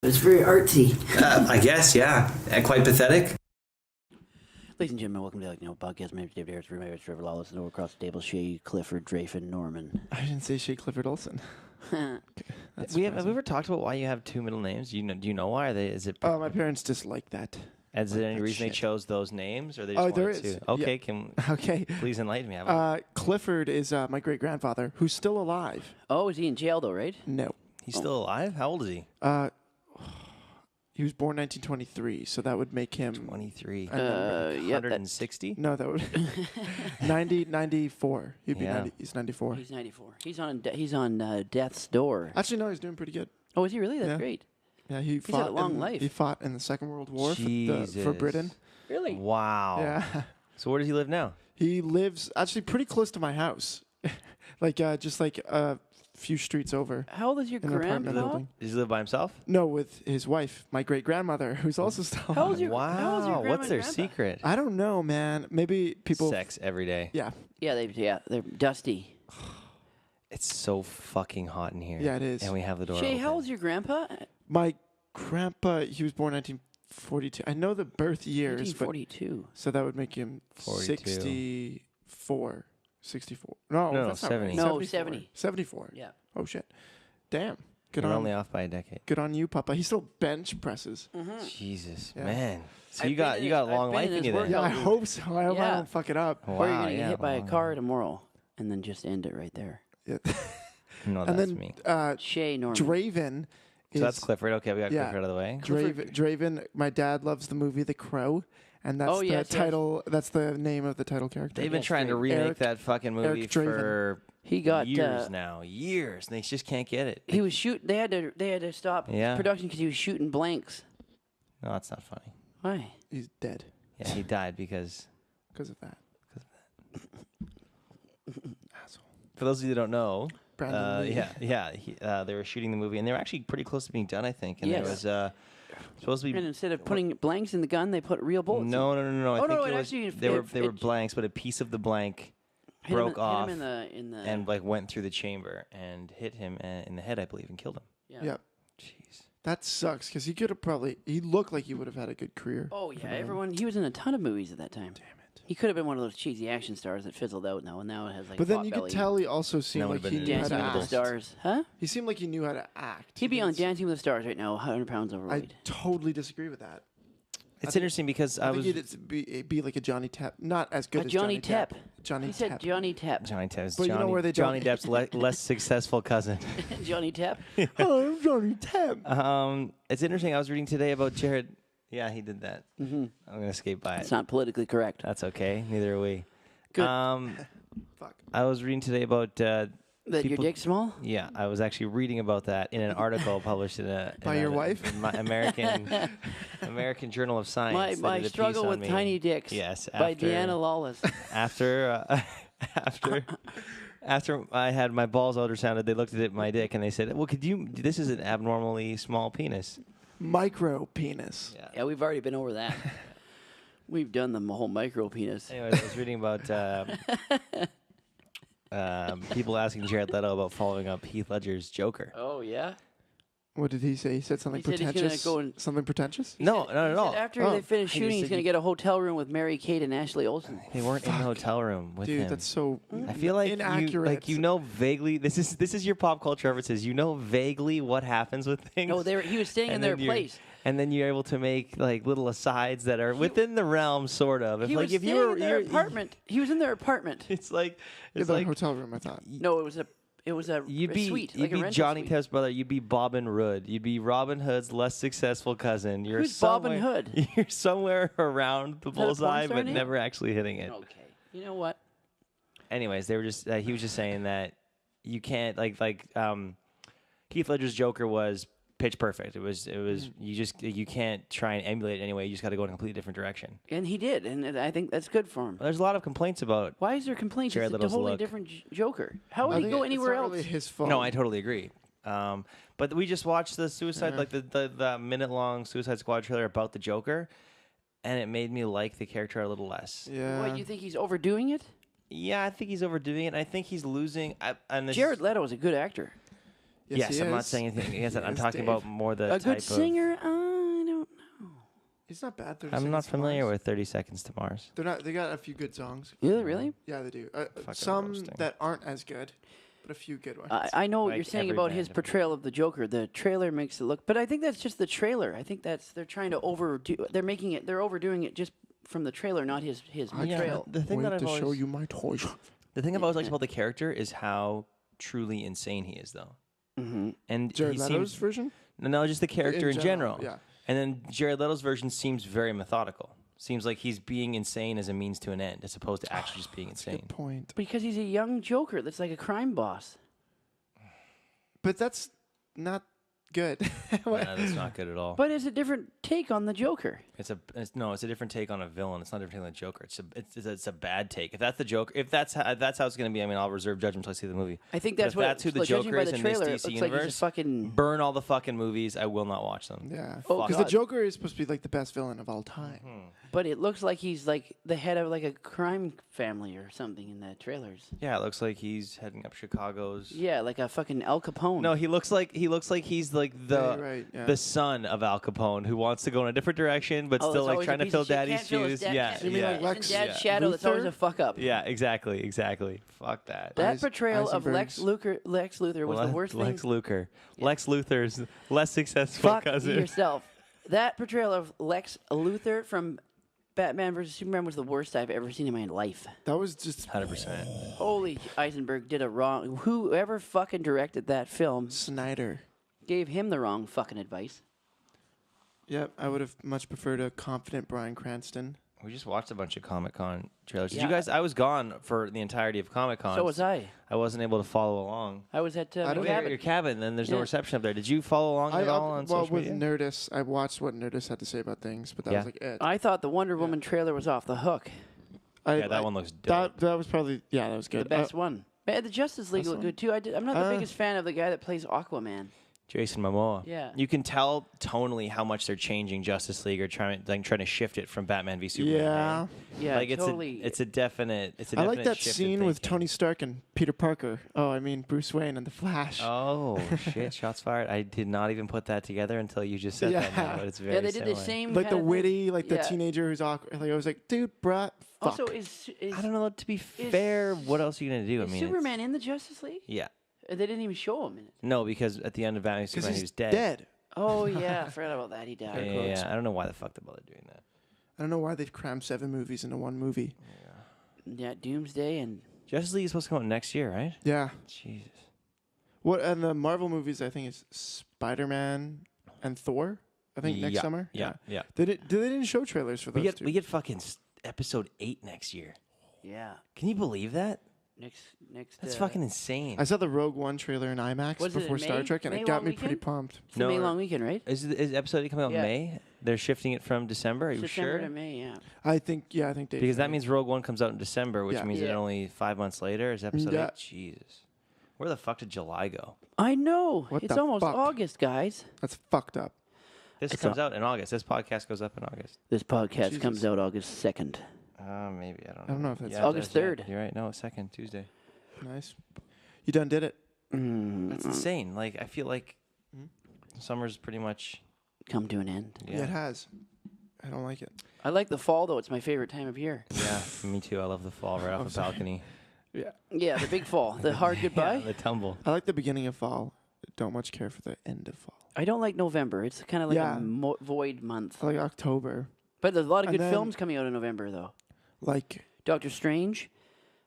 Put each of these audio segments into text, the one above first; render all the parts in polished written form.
It's very artsy. I guess, yeah. And quite pathetic. Ladies and gentlemen, welcome to the podcast. My name is David Harris. My name is Trevor Lawless. And over across the table, Shay, Clifford, Dreyfus, Norman. I didn't say Shay Clifford Olsen. Have we ever talked about why you have two middle names? Do you know why? Is it? Oh, my parents dislike that. Is there any reason they chose those names, or they just there wanted is. to? Okay, Yeah. Okay. Please enlighten me. Clifford is my great grandfather, who's still alive. Oh, is he in jail, though, right? No. He's still alive? How old is he? He was born 1923, so that would make him 23. 160? No, that would 94. He'd be 90. He's 94. He's 94. He's on death's door. Actually, no, he's doing pretty good. Oh, is he really? That's Yeah. great. Yeah, He's had a long life. He fought in the Second World War for Jesus. Britain. Really? Wow. Yeah. So where does he live now? He lives actually pretty close to my house, just like a few streets over. How old is your in an apartment grandpa? building. Does he live by himself? No, with his wife, my great grandmother, who's also still alive. How old's your Wow. how old's your grandma What's their and grandpa? secret? I don't know, man. Maybe people. Sex every day. Yeah. Yeah, they're dusty. It's so fucking hot in here. Yeah, it is. And we have the door Shay, open. how old's your grandpa? My grandpa, he was born 1942. I know the birth years, but 1942. so that would make him 42. 64. 64. No, No, that's not 70. right. No, 74. 70. 74. Yeah. Oh shit. Damn. Good You're on. only off by a decade. Good on you, Papa. He still bench presses. Jesus, Yeah. man. So I've you got been you in got his- a long I've been life in in his you then. workout. Yeah, I dude. hope so. I hope I Yeah. don't fuck it up. Wow, Or you're gonna yeah, get hit by a long car life. tomorrow, and then just end it right there. Yeah. No, that's and then me. Shay, Norman. Draven is So that's Clifford. Okay, we got yeah. Clifford out of the way. Draven. My dad loves the movie The Crow, and that's Oh, the yes, yes. title. That's the name of the title character. They've been Yes, trying to great. remake Eric- that fucking movie Eric Draven. for He got years now. Years. And they just can't get it. He was shooting. They had to stop Yeah. production because he was shooting blanks. No, that's not funny. Why? He's dead Yeah, he died because... because of that. Asshole. For those of you that don't know, Brandon Lee. they were shooting the movie, and they were actually pretty close to being done, I think. And Yes. it was supposed to be... And instead of putting blanks in the gun, they put real bullets. No. in. I Oh, think no, it it was, actually- they were it- blanks, but a piece of the blank Hit him broke in- off Hit him in the and like went through the chamber and hit him in the head, I believe, and killed him. Yeah. Jeez. That sucks because he could have probably. He looked like he would have had a good career. Oh yeah, everyone. He was in a ton of movies at that time. Damn it. He could have been one of those cheesy action stars that fizzled out now, and now it has like. But then pot you belly. could tell he also seemed That like would've he been knew how Dancing to with the act. Stars, huh? He seemed like he knew how to act. He'd be on didn't seem- Dancing with the Stars right now, 100 pounds I overweight. totally disagree with that. It's interesting because I think he'd be like a Johnny Depp, not as good A as Johnny Depp. Depp. Johnny He said Depp. Johnny Depp. Johnny Depp's But you know Johnny, where they don't- Johnny Depp's less successful cousin. Johnny Depp. Oh, I'm Johnny Depp. It's interesting. I was reading today about Jared. Yeah, he did that. Mm-hmm. I'm gonna skate by It's it. not politically correct. That's okay. Neither are we. Good. Fuck. I was reading today about That your people- dick's small? Yeah, I was actually reading about that in an article published in By your wife? American Journal of Science. My They did a struggle piece on with me. tiny dicks. Yes, By after- Deanna Lawless. After I had my balls ultrasounded, they looked at my dick and they said, "Well, this is an abnormally small penis." Micro penis. Yeah, we've already been over that. We've done the whole micro penis. Anyways, I was reading about people asking Jared Leto about following up Heath Ledger's Joker. Oh yeah. What did he say? He said something He said he's gonna pretentious. go and- Something pretentious? No, not at He all. said after Oh. they finish He shooting, just he's said going to you- get a hotel room with Mary Kate and Ashley Olsen. They weren't in the hotel room with Dude, him. that's so I feel like inaccurate. you know vaguely. This is your pop culture references. You know vaguely what happens with things. No, he was staying in and their then you're- place. And then you're able to make like little asides that are within the realm, sort of. He was if staying you were in their you're- apartment. He was in their apartment. it's like in it's the like hotel room, I thought. No, it was a you'd be suite, you'd like a be rental Johnny suite. Depp's brother. You'd be Bobbin Hood. You'd be Robin Hood's less successful cousin. You're Who's Bobbin somewhere- Hood? You're somewhere around the that a porn bullseye, star but name? never actually hitting it. Okay. You know what? Anyways, they were just he was just saying that you can't Heath Ledger's Joker was pitch perfect. It was you can't try and emulate it anyway. You just got to go in a completely different direction. And he did, and I think that's good for him. There's a lot of complaints about. Why is there complaints? Jared It's a Leto's totally look. different Joker. How I would he think go it's anywhere not else? really his fault. No, I totally agree. But we just watched the Suicide, like the minute-long Suicide Squad trailer about the Joker, and it made me like the character a little less. Yeah. What, you think he's overdoing it? Yeah, I think he's overdoing it. I think he's losing. Jared Leto is a good actor. Yes, he I'm not is. saying anything against that. I'm Yes, talking Dave. about more the A type good singer? I don't know. He's not bad. 30 I'm not Seconds to familiar Mars. with 30 Seconds to Mars. They're not. They got a few good songs. Really? Yeah, they do. Fucking Some roasting. that aren't as good, but a few good ones. I know what Like you're saying every about band his of- portrayal of the Joker. The trailer makes it look, but I think that's just the trailer. I think they're trying to overdo. They're overdoing it just from the trailer, not his portrayal. The thing that I've always, show you my toys. the thing I've always liked about the character is how truly insane he is, though. Mm-hmm. And Jared he Leto's seems version. no, just the character in general. Yeah. And then Jared Leto's version seems very methodical. Seems like he's being insane as a means to an end, as opposed to actually just being insane. Good point. Because he's a young Joker that's like a crime boss. But that's not good. Yeah, that's not good at all. But it's a different take on the Joker. It's a different take on a villain. It's not a different take on the Joker. It's a bad take. If that's the Joker, if that's how it's going to be, I mean, I'll reserve judgment until I see the movie. I think But that's if what. that's who the judging Joker by is the in this trailer, it DC looks like he's a universe, fucking. burn all the fucking movies. I will not watch them. Yeah. Oh, Because the God. Joker is supposed to be like the best villain of all time. But it looks like he's like the head of like a crime family or something in the trailers. Yeah, it looks like he's heading up Chicago's. Yeah, like a fucking Al Capone. No, he looks like he's like Yeah, you're right, yeah. the son of Al Capone who wants to go in a different direction, but still that's like always a trying to piece fill of shit. daddy's Can't fill his shoes. dad- Yeah, can't- You mean yeah. like Lex Dad's Yeah. shadow. That's always Luthor? a fuck up. Yeah, exactly. Fuck that. That portrayal of Lex Eisenberg's. Luthor was the worst Lex thing. Luthor. Lex Luthor's less successful Fuck cousin. yourself. That portrayal of Lex Luthor from Batman vs Superman was the worst I've ever seen in my life. That was just 100%. Holy Eisenberg did a wrong. Whoever fucking directed that film Snyder. gave him the wrong fucking advice. Yep, I would have much preferred a confident Bryan Cranston. We just watched a bunch of Comic-Con trailers. Did Yeah. you guys? I was gone for the entirety of Comic-Con. So was I. I wasn't able to follow along. I was at I my don't- At cabin. your cabin, then there's no Yeah. reception up there. Did you follow along at all on well, social with media? Nerdist, I watched what Nerdist had to say about things, but that Yeah. was like it. I thought the Wonder Woman trailer was off the hook. Yeah, that one looks dope. That was probably that was good. The best one. The Justice League Best looked one? good too. I'm not the biggest fan of the guy that plays Aquaman. Jason Momoa. Yeah. You can tell tonally how much they're changing Justice League or trying to shift it from Batman v Superman. Yeah. right? Yeah, like totally. it's a definite. I like that shift in scene with thinking. Tony Stark and Peter Parker. Oh, I mean Bruce Wayne and the Flash. Oh shit! Shots fired. I did not even put that together until you just said that. Now, Yeah. but it's very Yeah, they did the similar. same. Like the kinda thing. witty, like the Yeah. teenager who's awkward. Like I was like, dude, bruh, fuck. Also, is I don't know. To be fair, what else are you gonna do? I is mean, it's- Superman in the Justice League? Yeah. They didn't even show him in it. No, because at the end of Batman v Because Superman, he's he was dead. dead. Oh yeah, I forgot about that. He Yeah, died. yeah, yeah. I don't know why the fuck they bothered doing that. I don't know why they've crammed 7 movies into one movie. Yeah, Doomsday and Justice League is supposed to come out next year, right? Yeah. Jesus. What and the Marvel movies? I think is Spider-Man and Thor. I think next Yeah, summer. Yeah. They didn't show trailers for those two. We get fucking episode 8 next year. yeah. Can you believe that? Next. That's fucking insane. I saw the Rogue One trailer in IMAX Was it in before Star May? Trek, and May it got long me pretty weekend? pumped. It's the May No, long weekend, right? Is episode 8 coming out in Yeah. May? They're shifting it from December. Are you September sure? to May, yeah. I think Dave's Because that right. means Rogue One comes out in December, which Yeah. means Yeah. that only 5 months later is episode Yeah. 8. Jesus. Where the fuck did July go? I know. What It's the almost fuck? August, guys. That's fucked up. This It's comes out in August. This podcast goes up in August. This podcast Jesus. comes out August 2nd. Maybe. I don't know. I don't know if that's- Yeah, it August does, yeah. 3rd. You're right. No, 2nd, Tuesday. Nice. You done did it. That's insane. Like, I feel like Hmm? summer's pretty much. Come to an end. Yeah, it has. I don't like it. I like the fall, though. It's my favorite time of year. Yeah, me too. I love the fall right off the balcony. Yeah. Yeah, the big fall. The hard goodbye. Yeah, the tumble. I like the beginning of fall. Don't much care for the end of fall. I don't like November. It's kind of like Yeah. a void month. I like October. But there's a lot of And good then- films coming out in November, though. Like Doctor Strange.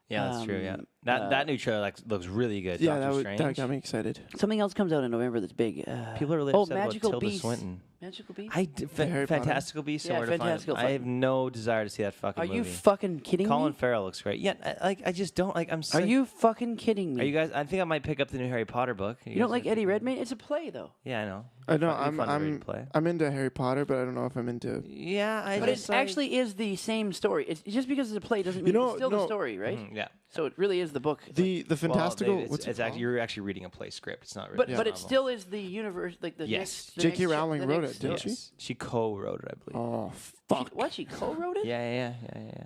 Yeah, that's true. Yeah, Um, that new trailer looks really good. yeah, Doctor that Strange. got me excited. Something else comes out in November that's big. People are really oh, upset about Magical Tilda Beasts. Swinton. Magical Beasts? Harry Potter? Fantastical Beasts. Yeah, Where to find Fantastical them. I have no desire to see that fucking Are movie. you fucking kidding Colin me? Farrell looks great. Yeah, I just don't like. I'm. Are Sick. you fucking kidding me? Are you guys? I think I might pick up the new Harry Potter book. You don't like Eddie Redmayne? It's a play, though. Yeah, I know. I know It'd be fun to read and play. I'm into Harry Potter, but I don't know if I'm into. Yeah, But it actually is the same story. It's just because it's a play doesn't mean it's still the story, right? Yeah. So it really is the book. The fantastical. Well, what's it it's called? actually you're actually reading a play script. It's not really. But it still is the universe, like the Yes. next. J.K. Rowling wrote it, didn't she? Yes. She co-wrote it, I believe. Oh fuck! She co-wrote it? Yeah.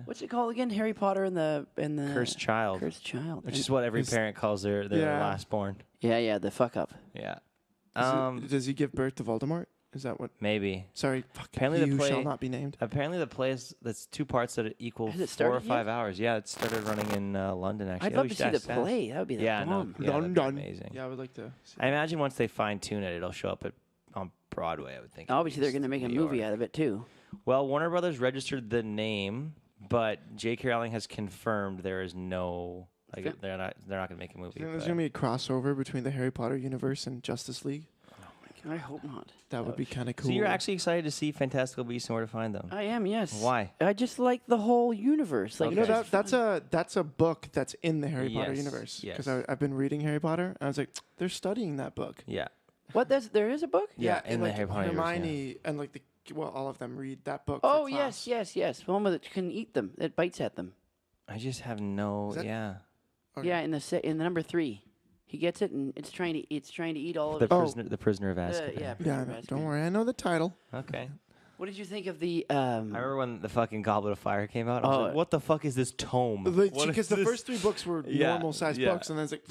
What's it called again? Harry Potter and the Cursed Child. Cursed Child. Which is what every parent calls their last born. Yeah, the fuck up. Yeah. Does he give birth to Voldemort? Is that what? Maybe. Sorry, fuck. Apparently the you play shall not be named. Apparently the play that's 2 parts that equal Has it 4 or started 5 hours. Yeah, it started running in London actually. I'd love to see the play. That would be the bomb. That'd be amazing. Yeah, I would like to. See I imagine once they fine tune it, it'll show up on Broadway. I would think. Obviously, they're going to make a movie out of it too. Well, Warner Brothers registered the name, but J.K. Rowling has confirmed there is no. Like, they're not going to make a movie. You think there's gonna be a crossover between the Harry Potter universe and Justice League? I hope not. That would be kind of cool. So you're actually excited to see Fantastical Beasts and Where to Find Them? I am, yes. Why? I just like the whole universe. Like, You know that's a book that's in the Harry Potter Yes, universe. yes. Because I've been reading Harry Potter, and I was like, they're studying that book. Yeah. What? There is a book? Yeah, and in the like Harry Potter universe, Hermione and like all of them read that book. Oh for yes, class. yes. One that can eat them. It bites at them. I just have no. Is that- Yeah. Okay. Yeah, in the number 3, he gets it and it's trying to eat all of The it. prisoner of Azkaban. Yeah. Yeah, Prisoner of don't Azkaban. worry, I know the title. Okay. What did you think of the? I remember when the fucking Goblet of Fire came out. I was Oh. like, what the fuck is this tome? What Because is the this? first 3 books were Yeah, normal sized yeah. books, and then it's like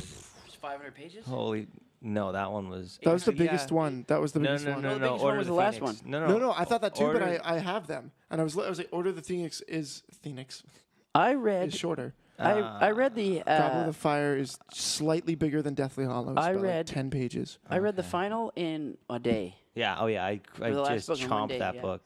It's 500 pages. Holy. No, that one was. that was the Yeah. biggest one. That was the No, biggest no, one. no, No, the no. biggest one Order was the the last Phoenix. one. No, I thought that too, but Order- I have them, and I was like, Order of the Phoenix is I read. shorter. I read the. Goblet of Fire is slightly bigger than Deathly Hallows. I by read- 10 pages. I read the final in a day. Yeah. Oh yeah. I the last just book in one chomped day, that yeah. book.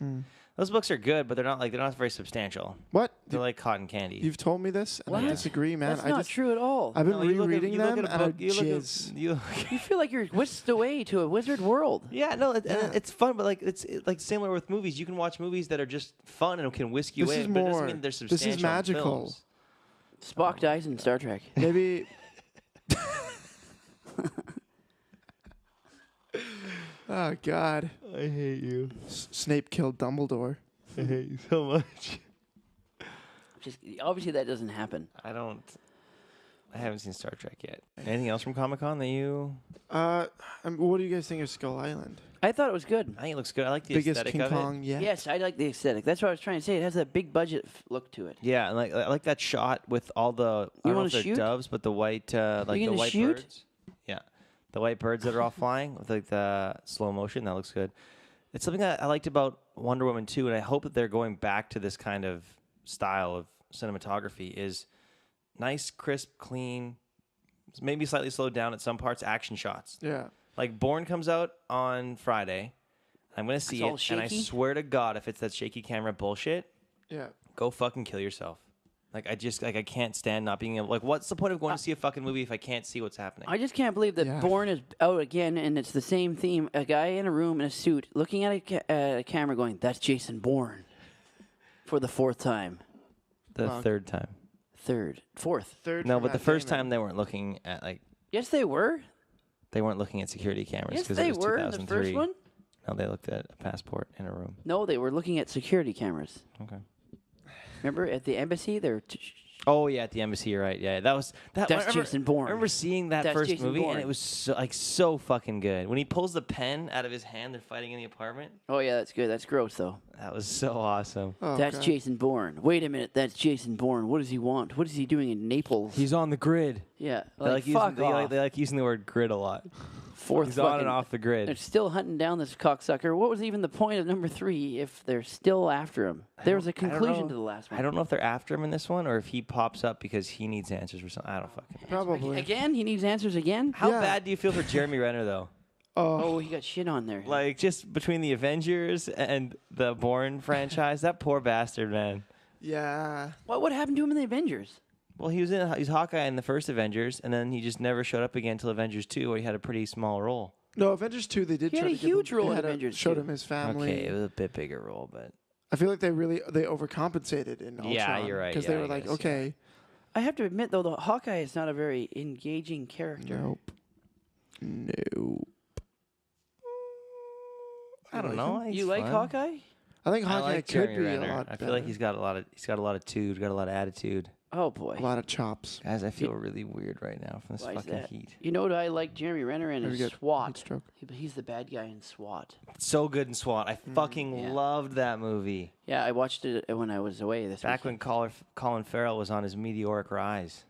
Those books are good, but they're not very substantial. What? They're like cotton candy. You've told me this, and I What? disagree, man. That's not true at all. I've been No, you look at- rereading you look them, at a and I book- you look at- jizz. you- You feel like you're whisked away to a wizard world. Yeah, no, it's fun, but like it's like similar with movies. You can watch movies that are just fun and can whisk you This away, is but it doesn't more- mean they're this is substantial. magical. films. Spock dies in Star Trek. Maybe. Oh God! I hate you. Snape killed Dumbledore. I hate you so much. Just obviously that doesn't happen. I haven't seen Star Trek yet. Anything else from Comic-Con that you? What do you guys think of Skull Island? I thought it was good. I think it looks good. I like the Biggest aesthetic King of Kong it. yet. Yes, I like the aesthetic. That's what I was trying to say. It has that big budget look to it. Yeah, and I like that shot with all the I don't know wanna if they're shoot? doves, but the white like You the gonna white shoot? birds. Yeah, the white birds that are all flying with like the slow motion. That looks good. It's something that I liked about Wonder Woman 2, and I hope that they're going back to this kind of style of cinematography. Is nice, crisp, clean, maybe slightly slowed down at some parts. Action shots. Yeah. Like Bourne comes out on Friday. I'm gonna see all it, and I shaky? swear to God, if it's that shaky camera bullshit, Yeah. go fucking kill yourself. Like I can't stand not being able. Like, what's the point of going to see a fucking movie if I can't see what's happening? I just can't believe that Yeah. Bourne is out again, and it's the same theme. A guy in a room in a suit looking at a camera going, that's Jason Bourne, for the 4th time. the third time. Fourth. Third. No, for but the Matt first Damon. time they weren't looking at Yes, they were. they weren't looking at security cameras Yes, because they it was were in the 2003. first one. No, they looked at a passport in a room. No, they were looking at security cameras. Okay. Remember at the embassy, they're Oh yeah, at the embassy. You're right. Yeah, that was that. That's I remember, Jason Bourne. I remember seeing that That's first Jason movie, Bourne. and it was so fucking good. When he pulls the pen out of his hand, they're fighting in the apartment. Oh yeah, that's good. That's gross though. That was so awesome. Oh, That's God. Jason Bourne. Wait a minute, that's Jason Bourne. What does he want? What is he doing in Naples? He's on the grid. Yeah, They like, fuck using, off. they like using the word grid a lot. Fourth He's on fucking- and off the grid. They're still hunting down this cocksucker. What was even the point of number 3 if they're still after him? There was a conclusion to the last one. I don't know if they're after him in this one or if he pops up because he needs answers for something. I don't fucking know. Probably. Again, he needs answers again. How Yeah. bad do you feel for Jeremy Renner though? Oh, he got shit on there. Like just between the Avengers and the Bourne franchise, that poor bastard, man. Yeah. What happened to him in the Avengers? Well, he's Hawkeye in the first Avengers, and then he just never showed up again until Avengers 2, where he had a pretty small role. No, Avengers 2, they did He had try a to give huge him, role they in had a- Avengers showed 2. him his family. Okay, it was a bit bigger role, but I feel like they overcompensated in Ultron. Yeah, you're right. Because Yeah, they I were like, guess, okay, I have to admit, though, the Hawkeye is not a very engaging character. nope. I don't know. You like Hawkeye? I think I Hawkeye like could Jeremy be Renner. a lot I better. feel like he's got a lot of tude, got a lot of attitude. Oh boy. a lot of chops. Guys, I feel really weird right now from this Why is fucking that? heat. You know what I like Jeremy Renner in Maybe is get heat SWAT. stroke. He's the bad guy in SWAT. So good in SWAT. I fucking Yeah. loved that movie. Yeah, I watched it when I was away this Back weekend. when Colin Farrell was on his meteoric rise.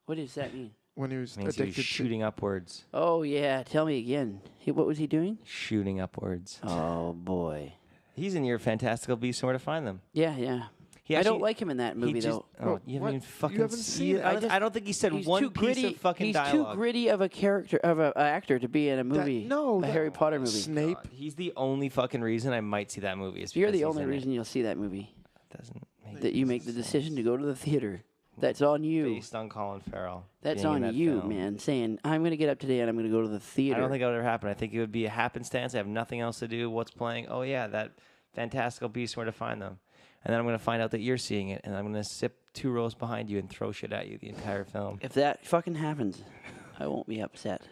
What does that mean? When he was It means he was addicted to shooting upwards. Oh yeah, tell me again. What was he doing? Shooting upwards. Oh boy. He's in your Fantastical Beasts and Where to Find Them. Yeah, yeah. He I don't actually- like him in that movie just, though. Oh, you haven't What? even fucking You haven't seen it? I don't think he said He's one too piece gritty. of fucking He's dialogue. too gritty of a character of a actor to be in a movie. a Harry Potter movie. Snape. He's the only fucking reason I might see that movie. Is You're because the he's only in it. reason you'll see that movie. Doesn't make That you make the decision to go to the theater. That's on you. based on Colin Farrell. That's being in on that you, film. man. Saying I'm going to get up today and I'm going to go to the theater. I don't think that would ever happen. I think it would be a happenstance. I have nothing else to do. What's playing? Oh yeah, that Fantastical Beasts, Where to Find Them. And then I'm going to find out that you're seeing it, and I'm going to sit 2 rows behind you and throw shit at you the entire film. If that fucking happens, I won't be upset.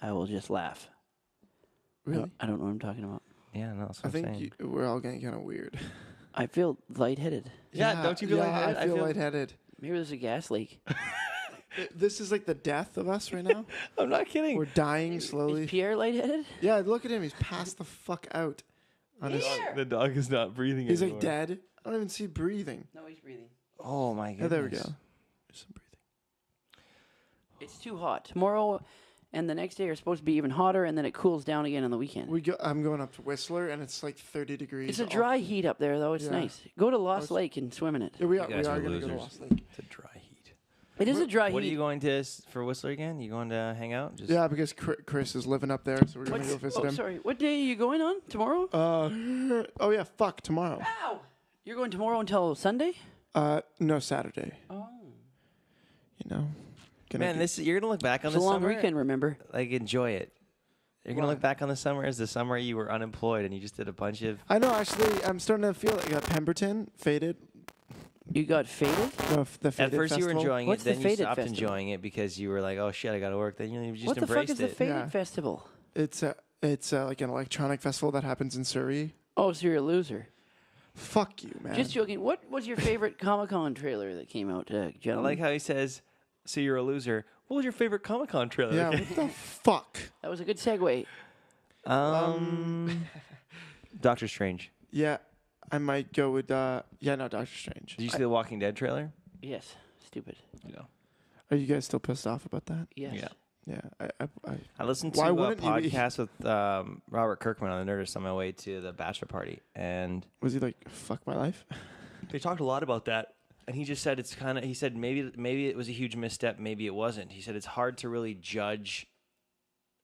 I will just laugh. Really? I don't know what I'm talking about. Yeah, no, that's I what I'm saying. think we're all getting kind of weird. I feel lightheaded. Yeah, don't you feel lightheaded? I feel lightheaded. Maybe there's a gas leak. This is like the death of us right now. I'm not kidding. We're dying Is slowly. Pierre lightheaded? Yeah, look at him. He's passed the fuck out. On his, The dog is not breathing he's like dead. I don't even see breathing. No, he's breathing. Oh my goodness. Oh, there we go. There's some breathing. It's too hot. Tomorrow and the next day are supposed to be even hotter, and then it cools down again on the weekend. I'm going up to Whistler, and it's like 30 degrees. It's a off. dry heat up there, though. It's Yeah. nice. Go to Lost Lake and swim in it. Yeah, we are guys are going to go to losers. Lost Lake. It's a dry heat. It is a dry What are heat. you going to for Whistler again? You going to hang out? Just Yeah, because Chris is living up there, so we're going to go visit him. Sorry. What day are you going on? Tomorrow? Oh yeah, fuck tomorrow. Ow! You're going tomorrow until Sunday? No, Saturday. Oh. You know, Man, you're gonna look back on It's the a long summer. weekend, remember? Like enjoy it. You're gonna Why? look back on the summer as the summer you were unemployed and you just did a bunch of. I know. Actually, I'm starting to feel like Pemberton faded. You got faded? The At faded first you were festival. enjoying What's it, the then you Faded stopped Festival? enjoying it because you were like, "Oh shit, I got to work." Then you just What the fuck embraced is the it. Faded Yeah. Festival? It's like an electronic festival that happens in Surrey. Oh, so you're a loser. Fuck you, man. Just joking. What was your favorite Comic-Con trailer that came out, I gentlemen? like how he says, "So you're a loser." What was your favorite Comic-Con trailer? yeah. What the fuck? That was a good segue. Doctor Strange. Yeah, I might go with Doctor Strange. Did you see the Walking Dead trailer? Yes. Stupid. Yeah. Are you guys still pissed off about that? Yes. Yeah. Yeah. I listened to Why a wouldn't you be? podcast with Robert Kirkman on the Nerdist on my way to the Bachelor Party, and Was he like, fuck my life? they talked a lot about that. And he just said it's kind of. He said maybe it was a huge misstep, maybe it wasn't. He said it's hard to really judge,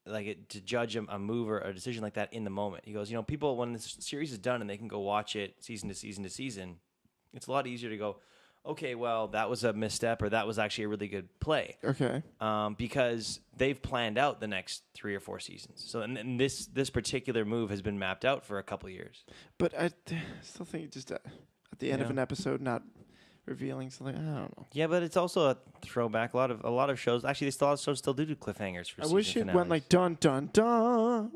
to judge a move or a decision like that in the moment. He goes, people when this series is done and they can go watch it season to season to season, it's a lot easier to go, okay, well that was a misstep or that was actually a really good play. Okay. Because they've planned out the next 3 or 4 seasons. So and this particular move has been mapped out for a couple of years. But I still think just at the end of Yeah. an episode, not revealing something. I don't know. Yeah, but it's also a throwback. A lot of shows actually a lot of shows still do cliffhangers for I season wish it finales. went like dun dun dun.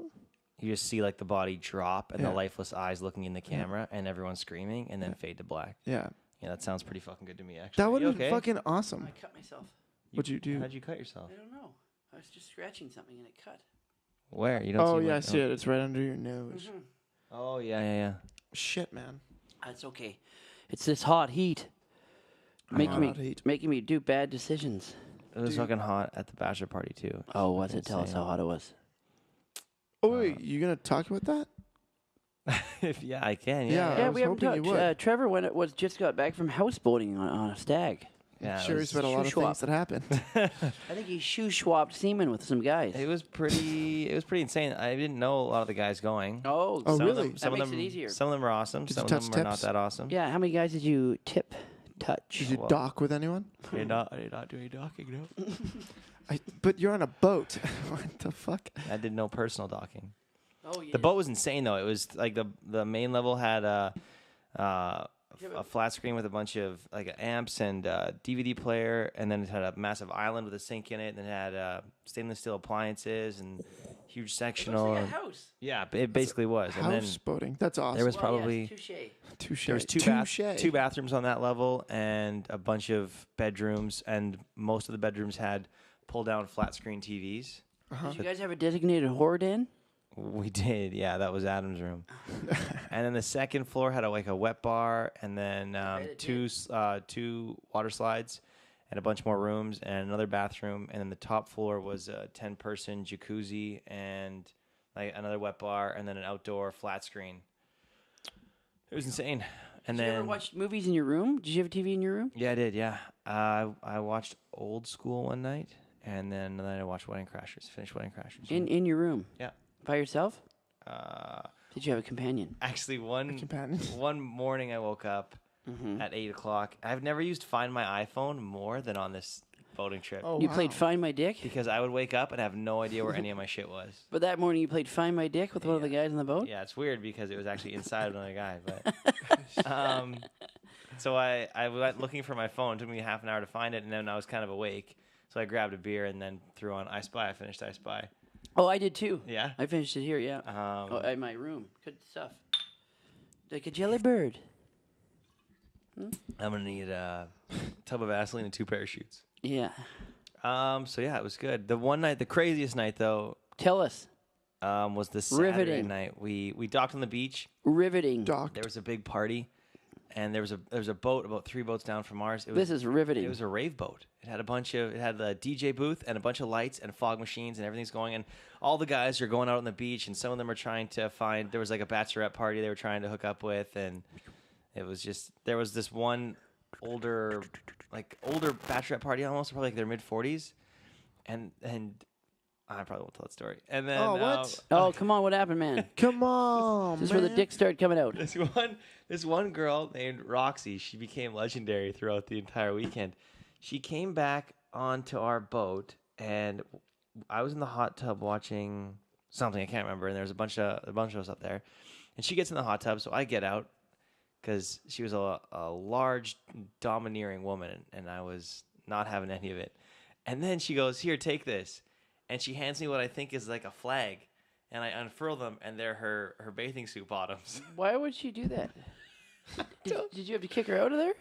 You just see like the body drop and Yeah. the lifeless eyes looking in the camera and everyone screaming and then fade to black. Yeah, Yeah, that sounds pretty fucking good to me actually. that would You have been okay? fucking awesome. I cut myself. What'd you do? How'd you cut yourself? I don't know. I was just scratching something and it cut. Where? You don't Oh see yeah, what- I see it. It's right under your nose. Oh yeah. Shit, man. That's okay. It's this hot heat. Making Hot me heat. making me do bad decisions. It was fucking hot at the Bachelor Party too. Oh, was it? Tell us Insane. how hot it was. Oh wait, you gonna talk about that? Yeah, I can. Yeah. Yeah. I Yeah, was we haven't hoping you talked. would. Trevor just got back from houseboating on a stag. Yeah, Sure, it he's was- about a lot of Shoo-shwap. things that happened. I think he shoe-swapped semen with some guys. It was pretty insane. I didn't know a lot of the guys going. Oh, Oh, Some of really? them, some That of makes them, it easier. Some of them are awesome. Did Some you of them touch are not tips? that awesome. yeah. How many guys did you touch? Did you Well- dock with anyone? I did not do any docking, no. But you're on a boat. What the fuck? I did no personal docking. Oh yeah. The boat was insane though. It was like the main level had a flat screen with a bunch of like amps and DVD player, and then it had a massive island with a sink in it, and it had stainless steel appliances and huge sectional. Looks like a house. Yeah, it basically was. And then Houseboating. That's awesome. there was Well, probably yes, touche. Touche. there was two bathrooms on that level and a bunch of bedrooms, and most of the bedrooms had pull down flat screen TVs. Did you guys have a designated horror den? We did, yeah. That was Adam's room. And then the second floor had a wet bar, and then two water slides, and a bunch more rooms, and another bathroom. And then the top floor was a 10-person jacuzzi and like another wet bar, and then an outdoor flat screen. It was insane. And Did then you ever watch movies in your room? Did you have a TV in your room? yeah, I did. Yeah, I watched Old School one night, and then I watched Wedding Crashers. Finished Wedding Crashers. In your room? Yeah. By yourself? Uh, Did you have a companion? Actually, companion. one morning I woke up at 8 o'clock. I've never used Find My iPhone more than on this boating trip. Oh, You wow. played Find My Dick? Because I would wake up and have no idea where any of my shit was. But that morning you played Find My Dick with one of the guys on the boat? Yeah, it's weird because it was actually inside of another guy. But so I went looking for my phone. It took me half an hour to find it, and then I was kind of awake. So I grabbed a beer and then threw on I Spy. I finished I Spy. Oh, I did too. Yeah? I finished it here, yeah. In my room. Good stuff. Like a jelly bird. I'm going to need a tub of Vaseline and 2 parachutes. Yeah. So yeah, it was good. The one night, the craziest night though, Tell us. was the Saturday Riveting. night. We docked on the beach. Riveting. Docked. There was a big party, and there was a boat about 3 boats down from ours. This is riveting. It was a rave boat. It had the DJ booth and a bunch of lights and fog machines and everything's going. And all the guys are going out on the beach, and some of them are trying to find. There was like a bachelorette party they were trying to hook up with, and it was just there was this one older bachelorette party, almost probably like their mid-40s, and I probably won't tell that story. And then what? Oh, come on. What happened, man? Come on, This is where the dicks started coming out. This one girl named Roxy, she became legendary throughout the entire weekend. She came back onto our boat, and I was in the hot tub watching something I can't remember, and there was a bunch of us up there, and she gets in the hot tub, so I get out because she was a large, domineering woman, and I was not having any of it. And then she goes, "Here, take this," and she hands me what I think is like a flag, and I unfurl them, and they're her bathing suit bottoms. Why would she do that? Did you have to kick her out of there?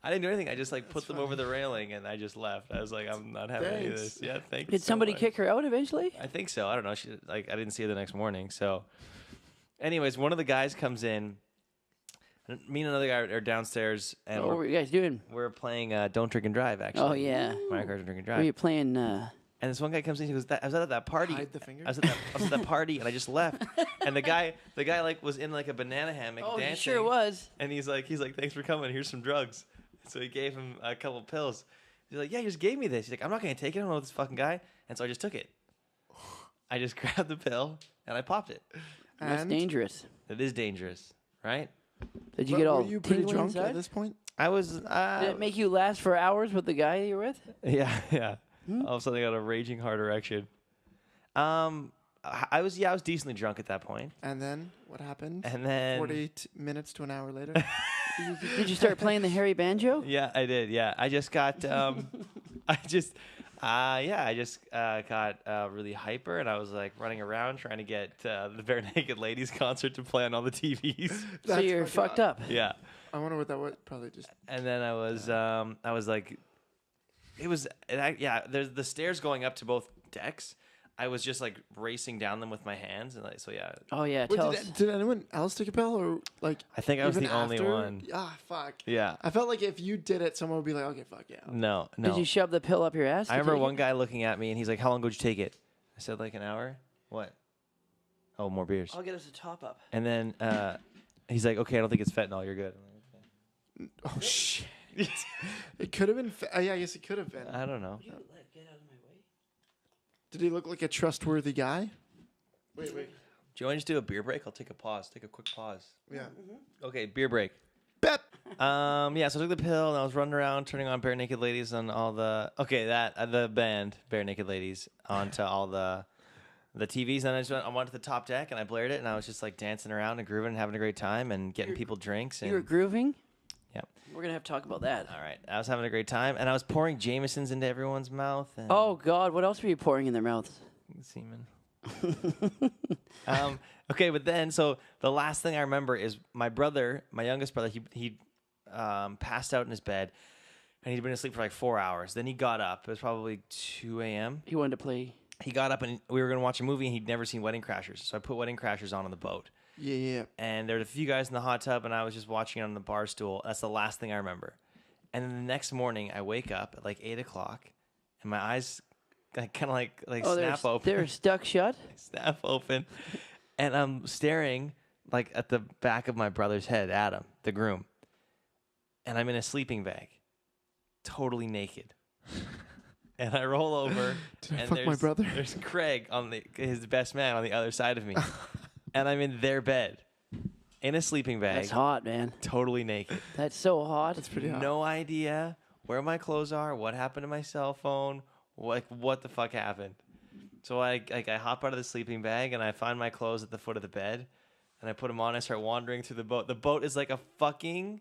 I didn't do anything. I just put them over the railing and I just left. I was like, I'm not having any of Thanks. this. Yeah, thanks. Did somebody kick her out eventually? I think so. I don't know. She I didn't see her the next morning. So, anyways, one of the guys comes in. Me and another guy are downstairs, and What were you guys doing? we're playing Don't Drink and Drive. Actually, Oh, yeah. Mario Kart Don't Drink and Were Drive. you playing... And this one guy comes in. He goes, "I was at that party. Hide the finger? I was at that party, and I just left." And the guy was in like a banana hammock Oh, dancing. he sure was. And he's like, "Thanks for coming. Here's some drugs." So he gave him a couple pills. He's like, "Yeah, you just gave me this." He's like, "I'm not gonna take it. I don't know this fucking guy." And so I just took it. I just grabbed the pill and I popped it. That's dangerous. It is dangerous, right? Did you get all Were you pretty tingly drunk inside? at this point? I was. Did it make you last for hours with the guy you're with? Yeah. All of a sudden, I got a raging hard erection. I was decently drunk at that point. And then what happened? And then 48 minutes to an hour later. Did you start playing the hairy banjo? Yeah, I did. Yeah, I just got. I just got really hyper, and I was like running around trying to get the Bare Naked Ladies concert to play on all the TVs. So That's you're fucking fucked up. Yeah, I wonder what that was. Probably just. and then I was like, there's the stairs going up to both decks. I was just like racing down them with my hands, and so yeah. Oh, yeah. Wait, Tell us. did anyone else take a pill or like? I think I was even the only after? one. Ah, fuck. Yeah. I felt like if you did it, someone would be like, "Okay, fuck yeah." No. Did you shove the pill up your ass? I to remember take one it? guy looking at me, and he's like, "How long ago did you take it?" I said, "Like an hour." What? Oh, more beers. I'll get us a top up. And then he's like, "Okay, I don't think it's fentanyl. You're good." I'm like, Oh shit. It could have been. Yeah, I guess it could have been. "Okay." I don't know. Get out of my way. Did he look like a trustworthy guy? Wait. Do you want to just do a beer break? I'll take a pause. Take a quick pause. Yeah. Okay, beer break. Bep. Yeah, so I took the pill and I was running around turning on Bare Naked Ladies on all the the band Bare Naked Ladies onto all the TVs, and I went to the top deck and I blared it, and I was just like dancing around and grooving and having a great time and getting people drinks. And You were grooving? yeah, We're going to have to talk about that. all right, I was having a great time, and I was pouring Jamesons into everyone's mouth. And Oh, God. What else were you pouring in their mouths? semen. Okay, but then so the last thing I remember is my brother, my youngest brother. He passed out in his bed, and he'd been asleep for like 4 hours. Then he got up. It was probably 2 a.m. He wanted to play. He got up and we were gonna watch a movie, and he'd never seen Wedding Crashers, so I put Wedding Crashers on the boat. Yeah. And there were a few guys in the hot tub, and I was just watching it on the bar stool. That's the last thing I remember. And then the next morning, I wake up at like 8 o'clock, and my eyes kind of like snap open. They're stuck shut. Snap open, and I'm staring like at the back of my brother's head, Adam, the groom, and I'm in a sleeping bag, totally naked. And I roll over, Did I and fuck my brother? there's Craig his best man on the other side of me, and I'm in their bed, in a sleeping bag. That's hot, man. Totally naked. That's so hot. That's pretty hot. No idea where my clothes are, what happened to my cell phone, what the fuck happened. So I hop out of the sleeping bag and I find my clothes at the foot of the bed, and I put them on. I start wandering through the boat. The boat is like a fucking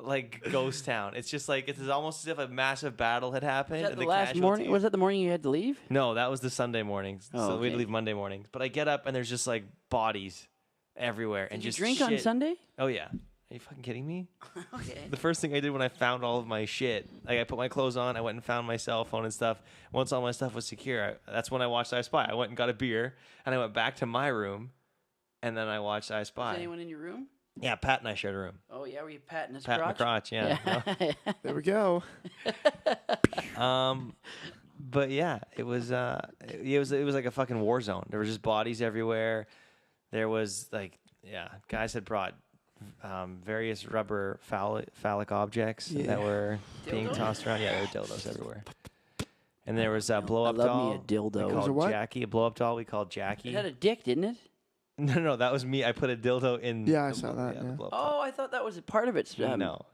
like ghost town. It's just like it's almost as if a massive battle had happened. Was that and the last morning? casualties- Was that the morning you had to leave? No, that was the Sunday morning. Oh, So we had to okay. leave Monday morning. But I get up and there's just like bodies everywhere and Did you just drink on shit. Sunday? Oh yeah. Are you fucking kidding me? Okay. The first thing I did when I found all of my shit, like I put my clothes on, I went and found my cell phone and stuff. Once all my stuff was secure, that's when I watched I Spy. I went and got a beer, and I went back to my room, and then I watched I Spy. Was anyone in your room? Yeah, Pat and I shared a room. Oh yeah, were you patting his Pat crotch? in the crotch, yeah. There we go. But yeah, it was like a fucking war zone. There were just bodies everywhere. There was guys had brought various rubber phallic objects that were being Dildo? tossed around. Yeah, there were dildos everywhere. And there was a blow up love doll. me a dildo. We Was it called what? Jackie. A blow up doll we called Jackie. It had a dick, didn't it? No, that was me. I put a dildo in. Yeah, I the saw that, the yeah. blow-up doll. Oh, I thought that was a part of it. No.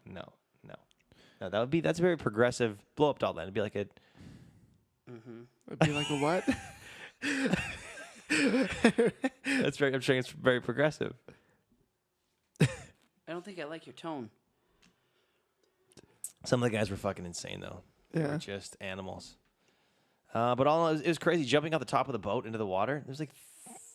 That's a very progressive blow up doll. Then it'd be like a. It'd be like a what? That's very. I'm saying it's very progressive. I don't think I like your tone. Some of the guys were fucking insane though. They were Yeah. just animals. But all in all, it was crazy jumping off the top of the boat into the water. It was like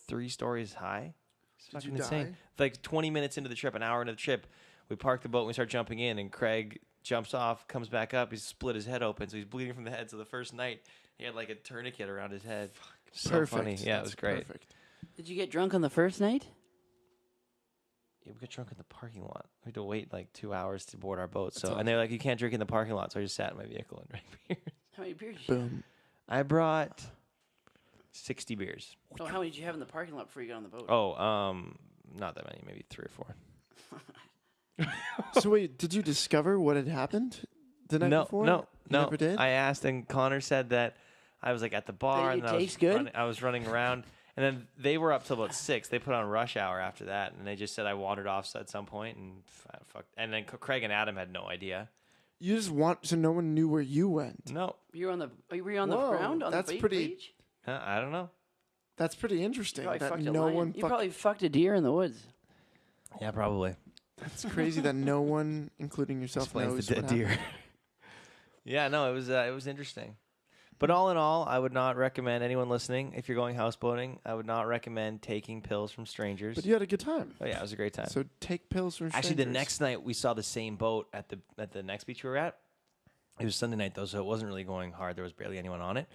3 stories high. It's Did fucking you insane. die? Like 20 minutes into the trip, an hour into the trip, we park the boat and we start jumping in, and Craig jumps off, comes back up. He's split his head open, so he's bleeding from the head. So the first night, he had like a tourniquet around his head. So Perfect. funny. Yeah, it was That's great. Perfect. Did you get drunk on the first night? Yeah, we got drunk in the parking lot. We had to wait like 2 hours to board our boat. So That's and they're like, you can't drink in the parking lot. So I just sat in my vehicle and drank beer. How many beers? Did you Boom. I brought 60 beers. have? Oh, how many did you have in the parking lot before you got on the boat? Oh, not that many, maybe 3 or 4. So wait, did you discover what had happened the night before? No. You never did? I asked, and Connor said that I was like at the bar, Did it and I was taste good? I was running around, and then they were up till about 6. They put on rush hour after that, and they just said I wandered off at some point, and fuck. And then Craig and Adam had no idea. You just want so no one knew where you went. No, You were on the. Were you on the Whoa, ground on that's the pretty- beach? I don't know. That's pretty interesting. You probably That fucked a no lion. one. You probably fucked a deer in the woods. Yeah, probably. That's crazy that no one, including yourself, Explains knows the what dead deer. happened. Yeah, no, it was interesting. But all in all, I would not recommend anyone listening, if you're going houseboating, I would not recommend taking pills from strangers. But you had a good time. Oh yeah, it was a great time. So take pills from Actually, the strangers. next night we saw the same boat at the next beach we were at. It was Sunday night though, so it wasn't really going hard. There was barely anyone on it.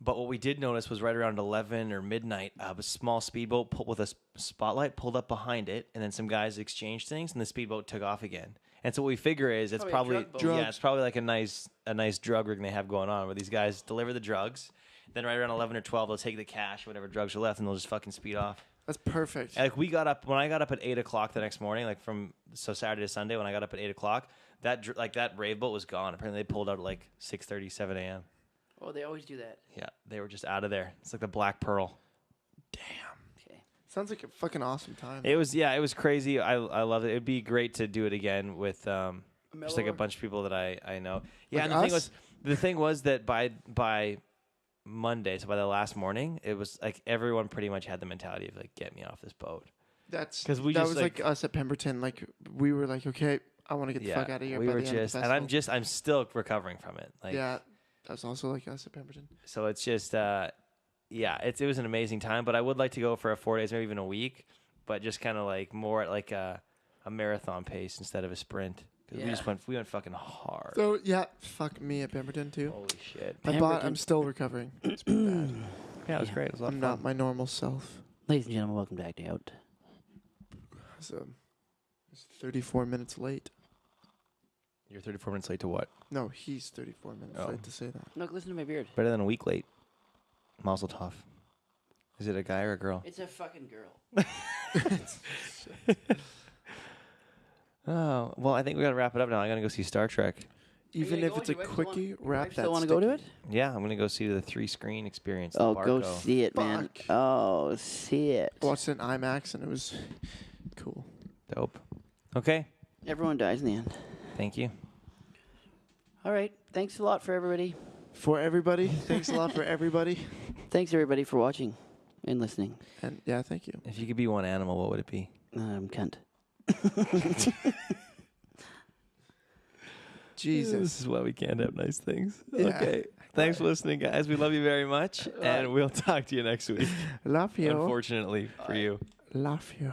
But what we did notice was right around 11 or midnight, a small speedboat with a spotlight pulled up behind it, and then some guys exchanged things, and the speedboat took off again. And so what we figure is it's Probably a probably drug boat. yeah, it's probably like a nice drug rig they have going on, where these guys deliver the drugs, then right around 11 or 12 they'll take the cash, whatever drugs are left, and they'll just fucking speed off. That's perfect. Like when I got up at 8 o'clock the next morning, like so Saturday to Sunday, when I got up at 8 o'clock, that rave boat was gone. Apparently they pulled out at like 6:30, 7 a.m. Oh, they always do that. Yeah, they were just out of there. It's like the Black Pearl. Okay. Sounds like a fucking awesome time. It was crazy. I love it. It'd be great to do it again with just like a mellower- bunch of people that I know. Yeah, Like and us? the thing was that by Monday, so by the last morning, it was like everyone pretty much had the mentality of like, get me off this boat. That's 'Cause we that just, was like like- us at Pemberton. Like we were like, okay, I want to get the fuck out of here. we by were the end of just, the and festival. I'm still recovering from it. Like, Yeah, that's also like us at Pemberton. so it's just yeah, it was an amazing time. But I would like to go for 4 days, maybe even a week, but just kind of like more at like a marathon pace instead of a sprint. Because we went fucking hard. So yeah, fuck me at Pemberton too. Holy shit. I'm still recovering. It's been bad. Yeah, it was great. It was a lot I'm of not fun. my normal self. Ladies and gentlemen, welcome back to Out. So it's 34 minutes late. You're 34 minutes late to what? No, he's 34 minutes late to say that. Look, listen to my beard. Better than a week late. Mazel tov. Is it a guy or a girl? It's a fucking girl. Oh, well, I think we got to wrap it up now. I got to go see Star Trek. Even gonna if go? it's a Do you quickie, wrap that. Still want to go to it? Yeah, I'm going to go see the 3-screen experience. Oh, the go Barco. see it, man. Fuck. Oh, see it. Watched it in IMAX and it was cool. Dope. Okay. Everyone dies in the end. Thank you. All right. Thanks a lot for everybody. For everybody, thanks a lot for everybody. Thanks everybody for watching and listening. And yeah, thank you. If you could be one animal, what would it be? Cunt. Jesus. This is why we can't have nice things. Yeah. Okay. Thanks for listening, guys. We love you very much. And we'll talk to you next week. Love you. Unfortunately for you. Love you.